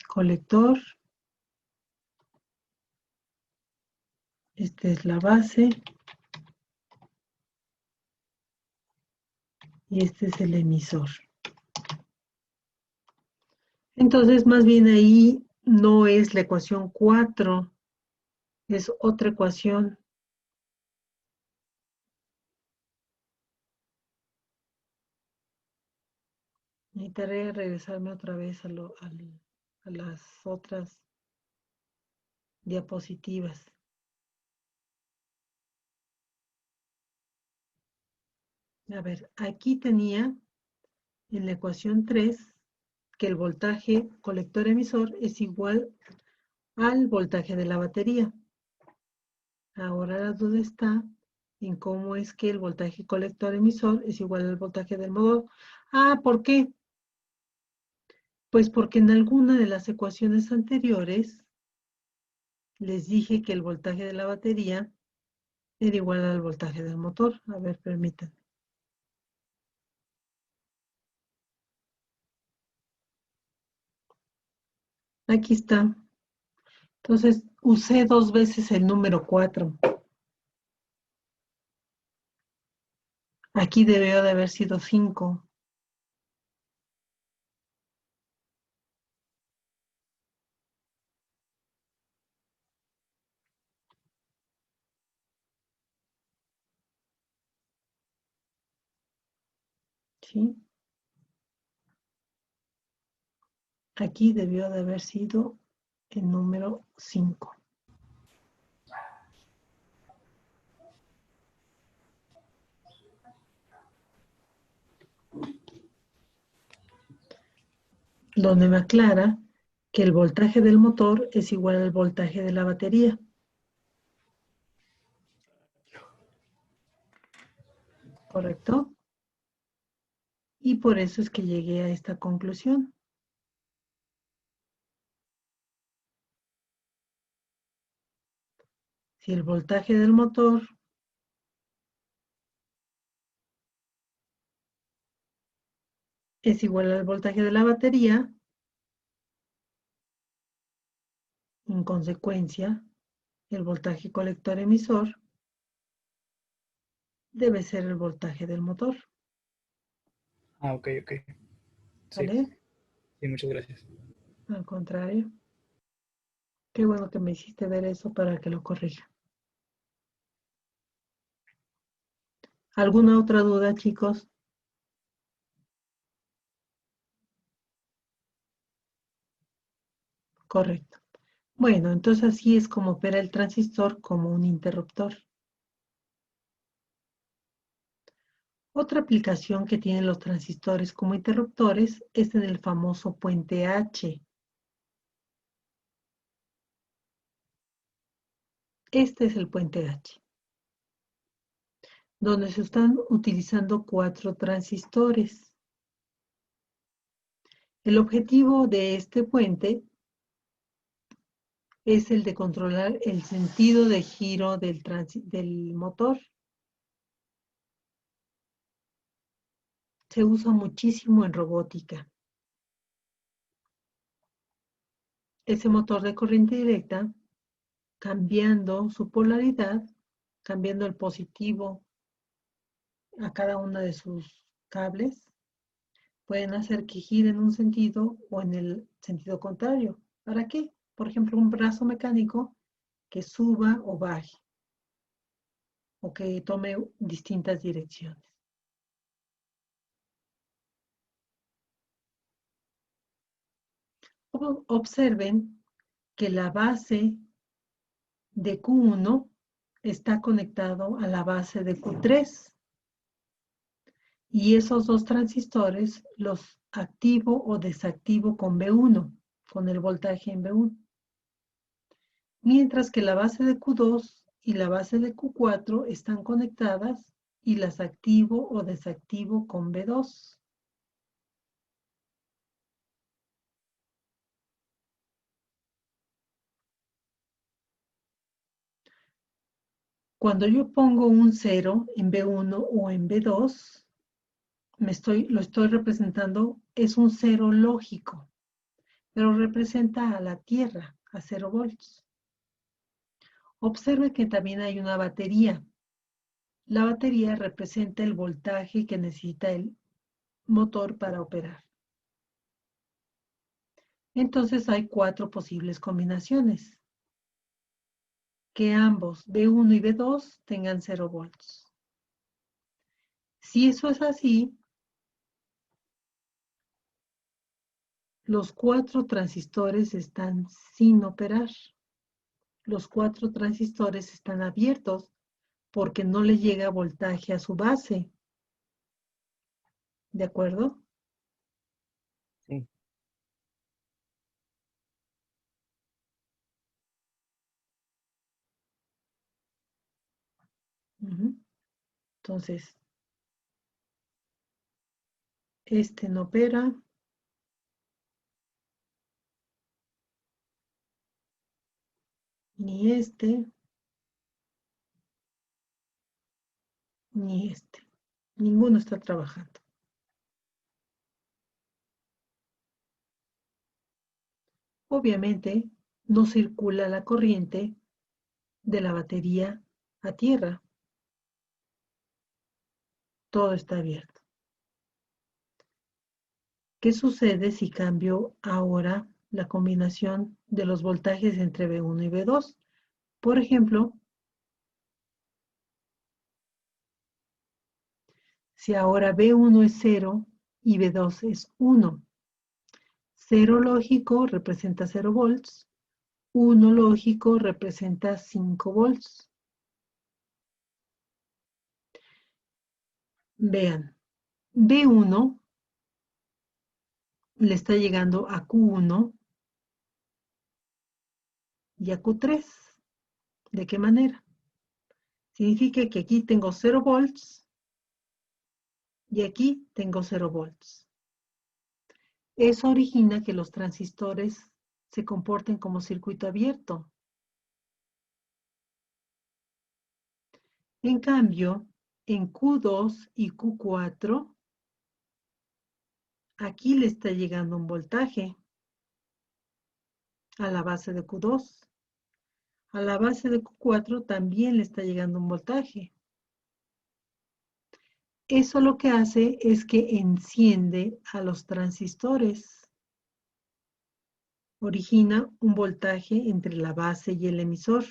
Colector. Esta es la base. Y este es el emisor. Entonces, más bien ahí no es la ecuación 4, es otra ecuación. Necesitaré regresarme otra vez a las otras diapositivas. A ver, aquí tenía en la ecuación 3 que el voltaje colector-emisor es igual al voltaje de la batería. Ahora la duda está en cómo es que el voltaje colector-emisor es igual al voltaje del motor. Ah, ¿por qué? Pues porque en alguna de las ecuaciones anteriores les dije que el voltaje de la batería era igual al voltaje del motor. A ver, permítanme. Aquí está. Entonces, usé 2 veces el número 4. Aquí debió de haber sido 5. ¿Sí? Aquí debió de haber sido el número 5. Donde me aclara que el voltaje del motor es igual al voltaje de la batería. ¿Correcto? Y por eso es que llegué a esta conclusión. Si el voltaje del motor es igual al voltaje de la batería, en consecuencia, el voltaje colector-emisor debe ser el voltaje del motor. Ah, ok, ok. Sí, ¿Vale? sí, muchas gracias. Al contrario. Qué bueno que me hiciste ver eso para que lo corrija. ¿Alguna otra duda, chicos? Correcto. Bueno, entonces así es como opera el transistor como un interruptor. Otra aplicación que tienen los transistores como interruptores es en el famoso puente H. Este es el puente H, donde se están utilizando 4 transistores. El objetivo de este puente es el de controlar el sentido de giro del motor. Se usa muchísimo en robótica. Ese motor de corriente directa, cambiando su polaridad, cambiando el positivo a cada uno de sus cables, pueden hacer que gire en un sentido o en el sentido contrario. ¿Para qué? Por ejemplo, un brazo mecánico que suba o baje, o que tome distintas direcciones. Observen que la base de Q1 está conectado a la base de Q3. Y esos dos transistores los activo o desactivo con B1, con el voltaje en B1. Mientras que la base de Q2 y la base de Q4 están conectadas y las activo o desactivo con B2. Cuando yo pongo un 0 en B1 o en B2, lo estoy representando, es un 0 lógico, pero representa a la Tierra, a 0 volts. Observe que también hay una batería. La batería representa el voltaje que necesita el motor para operar. Entonces hay 4 posibles combinaciones. Que ambos, B1 y B2, tengan 0 volts. Si eso es así, los 4 transistores están sin operar. Los 4 transistores están abiertos porque no le llega voltaje a su base. ¿De acuerdo? Sí. Entonces, este no opera. Ni este. Ni este. Ninguno está trabajando. Obviamente, no circula la corriente de la batería a tierra. Todo está abierto. ¿Qué sucede si cambio ahora la combinación de los voltajes entre B1 y B2? Por ejemplo, si ahora B1 es 0 y B2 es 1. 0 lógico representa 0 volts. 1 lógico representa 5 volts. Vean, B1 le está llegando a Q1 y a Q3. ¿De qué manera? Significa que aquí tengo 0 volts y aquí tengo 0 volts. Eso origina que los transistores se comporten como circuito abierto. En cambio, en Q2 y Q4, aquí le está llegando un voltaje a la base de Q2. A la base de Q4 también le está llegando un voltaje. Eso lo que hace es que enciende a los transistores. origina un voltaje entre la base y el emisor,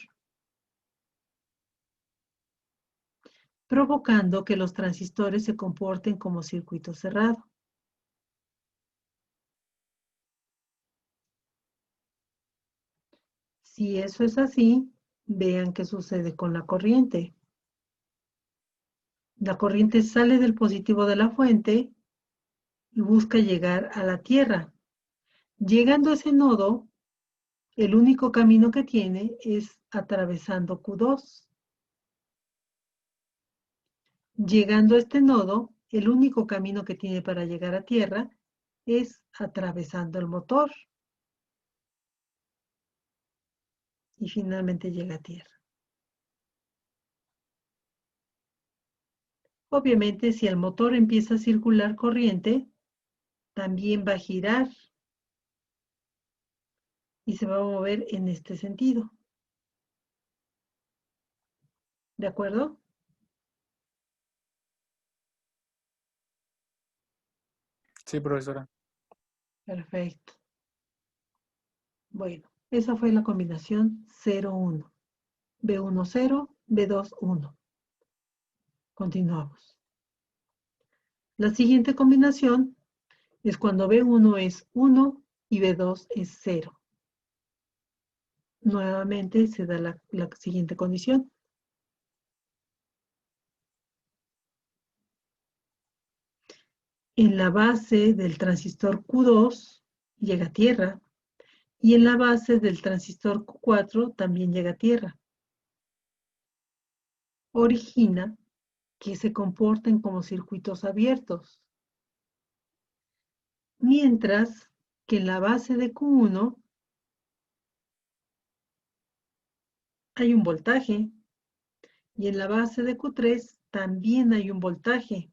provocando que los transistores se comporten como circuito cerrado. Si eso es así, vean qué sucede con la corriente. La corriente sale del positivo de la fuente y busca llegar a la Tierra. Llegando a ese nodo, el único camino que tiene es atravesando Q2. Llegando a este nodo, el único camino que tiene para llegar a Tierra es atravesando el motor. Y finalmente llega a Tierra. Obviamente, si el motor empieza a circular corriente, también va a girar y se va a mover en este sentido. ¿De acuerdo? Sí, profesora. Perfecto. Bueno, esa fue la combinación 0-1. B1, 0, B2, 1. Continuamos. La siguiente combinación es cuando B1 es 1 y B2 es 0. Nuevamente se da la siguiente condición. En la base del transistor Q2 llega a tierra y en la base del transistor Q4 también llega a tierra. Origina que se comporten como circuitos abiertos. Mientras que en la base de Q1 hay un voltaje y en la base de Q3 también hay un voltaje.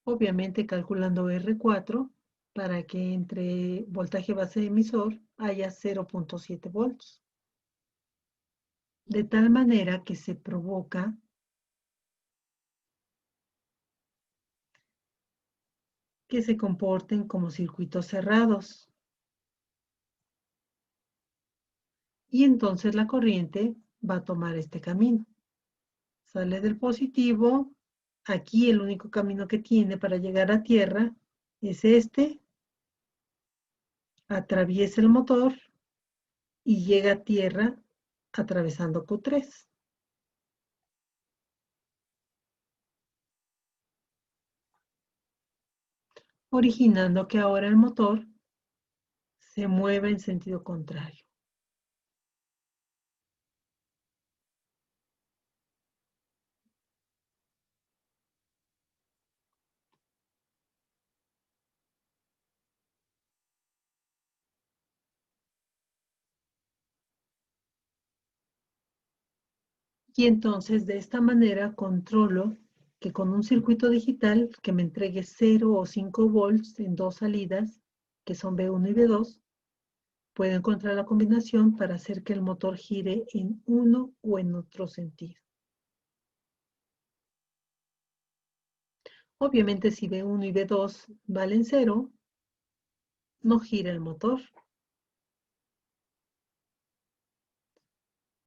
Obviamente calculando R4 para que entre voltaje base emisor haya 0.7 volts. De tal manera que se provoca que se comporten como circuitos cerrados. Y entonces la corriente va a tomar este camino. Sale del positivo. Aquí el único camino que tiene para llegar a tierra es este. Atraviesa el motor y llega a tierra atravesando Q3. Originando que ahora el motor se mueva en sentido contrario. Y entonces de esta manera controlo que con un circuito digital que me entregue 0 o 5 volts en dos salidas, que son B1 y B2, puedo encontrar la combinación para hacer que el motor gire en uno o en otro sentido. Obviamente si B1 y B2 valen 0, no gira el motor.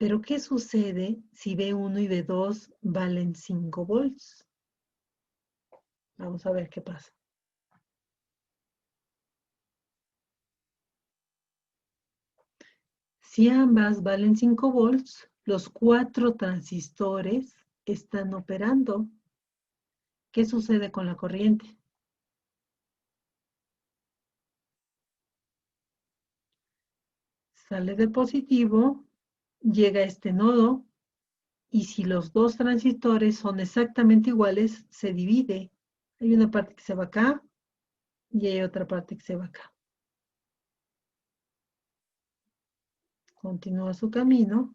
Pero ¿qué sucede si B1 y B2 valen 5 volts? Vamos a ver qué pasa. Si ambas valen 5 volts, los 4 transistores están operando. ¿Qué sucede con la corriente? Sale del positivo, llega a este nodo, y si los dos transistores son exactamente iguales, se divide. Hay una parte que se va acá y hay otra parte que se va acá. Continúa su camino.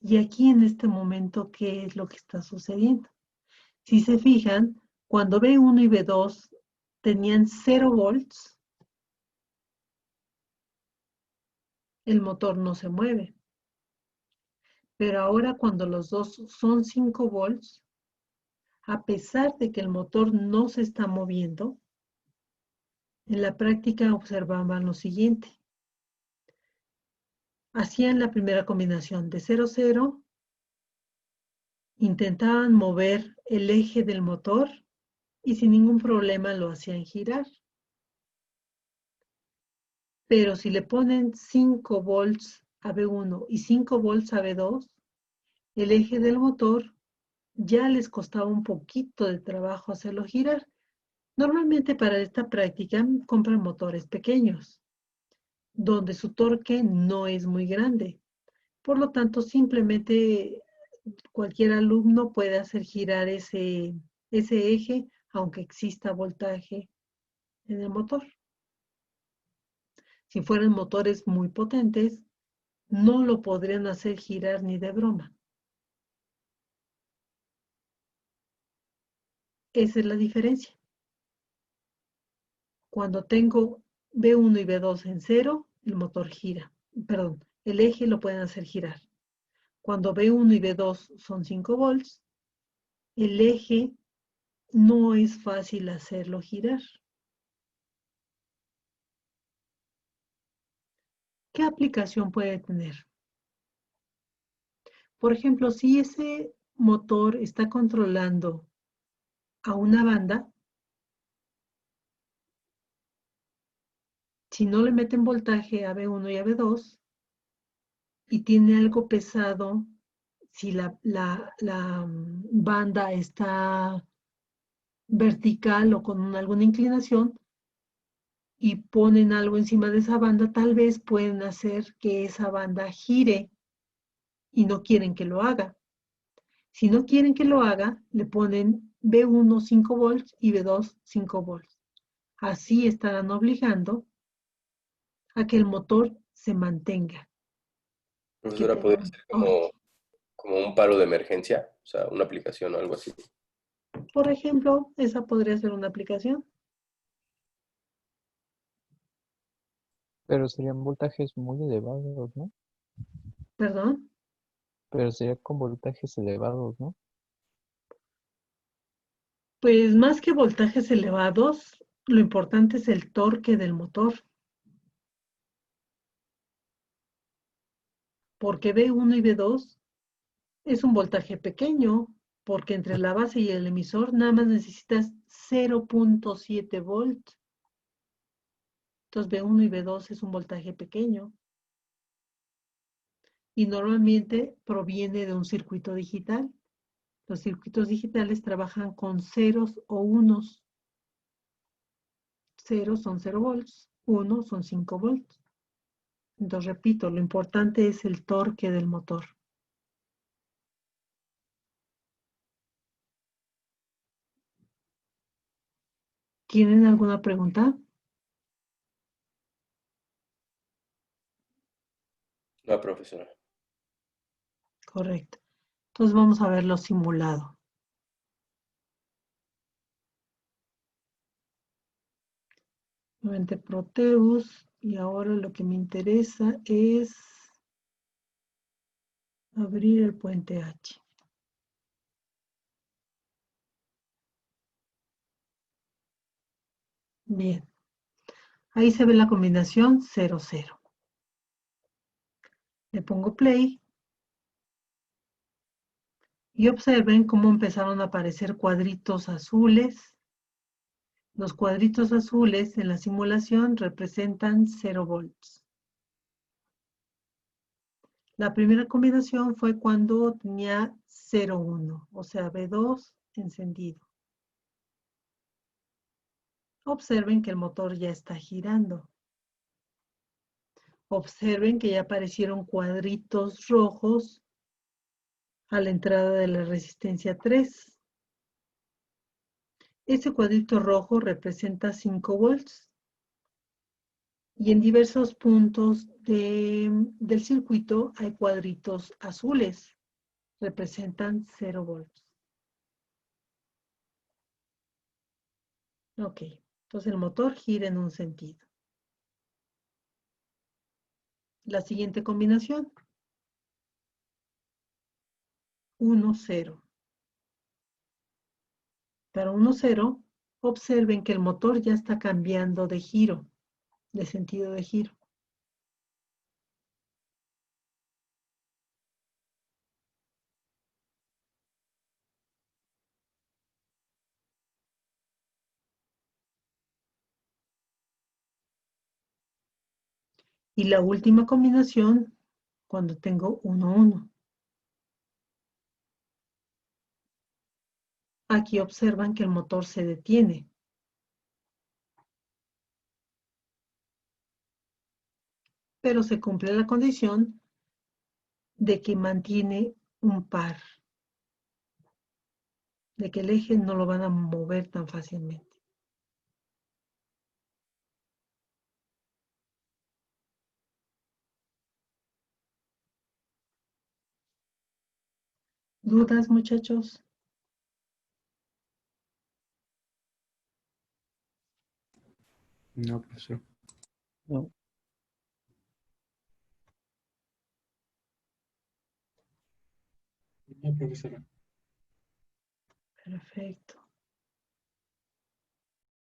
Y aquí en este momento, ¿qué es lo que está sucediendo? Si se fijan, cuando B1 y B2 tenían 0 volts, el motor no se mueve. Pero ahora cuando los dos son 5 volts, A pesar de que el motor no se está moviendo, en la práctica observaban lo siguiente. Hacían la primera combinación de 0, 0, intentaban mover el eje del motor y sin ningún problema lo hacían girar. Pero si le ponen 5 volts a B1 y 5 volts a B2, el eje del motor ya les costaba un poquito de trabajo hacerlo girar. Normalmente para esta práctica compran motores pequeños, donde su torque no es muy grande. Por lo tanto, simplemente cualquier alumno puede hacer girar ese eje, aunque exista voltaje en el motor. Si fueran motores muy potentes, no lo podrían hacer girar ni de broma. Esa es la diferencia. Cuando tengo B1 y B2 en 0, el motor gira. Perdón, el eje lo pueden hacer girar. Cuando B1 y B2 son 5 volts, el eje no es fácil hacerlo girar. ¿Qué aplicación puede tener? Por ejemplo, si ese motor está controlando a una banda, si no le meten voltaje a B1 y a B2 y tiene algo pesado, si la banda está vertical o con alguna inclinación y ponen algo encima de esa banda, tal vez pueden hacer que esa banda gire y no quieren que lo haga. Si no quieren que lo haga, le ponen B1 5 volts y B2 5 volts. Así estarán obligando a que el motor se mantenga. Profesora, ¿podría ser como un paro de emergencia? O sea, una aplicación o algo así. Por ejemplo, esa podría ser una aplicación. Pero serían voltajes muy elevados, ¿no? Perdón. Pero sería con voltajes elevados, ¿no? Pues más que voltajes elevados, lo importante es el torque del motor. Porque B1 y B2 es un voltaje pequeño, porque entre la base y el emisor nada más necesitas 0.7 volts. Entonces B1 y B2 es un voltaje pequeño. Y normalmente proviene de un circuito digital. Los circuitos digitales trabajan con ceros o unos. Ceros son 0 volts, 1 son 5 volts. Entonces, repito, lo importante es el torque del motor. ¿Tienen alguna pregunta? No, profesora. Correcto. Entonces vamos a verlo simulado. Nuevamente Proteus. Y ahora lo que me interesa es abrir el puente H. Bien. Ahí se ve la combinación 0, 0. Le pongo play. Y observen cómo empezaron a aparecer cuadritos azules. Los cuadritos azules en la simulación representan 0 volts. La primera combinación fue cuando tenía 0,1, o sea, B2 encendido. Observen que el motor ya está girando. Observen que ya aparecieron cuadritos rojos a la entrada de la resistencia 3. Ese cuadrito rojo representa 5 volts. Y en diversos puntos del circuito hay cuadritos azules. Representan 0 volts. Ok, entonces el motor gira en un sentido. La siguiente combinación. 1, 0. Para 1,0, observen que el motor ya está cambiando de giro, de sentido de giro. Y la última combinación, cuando tengo 1,1. Aquí observan que el motor se detiene. Pero se cumple la condición de que mantiene un par, de que el eje no lo van a mover tan fácilmente. ¿Dudas, muchachos? No, profesor. No, No, profesora. Perfecto.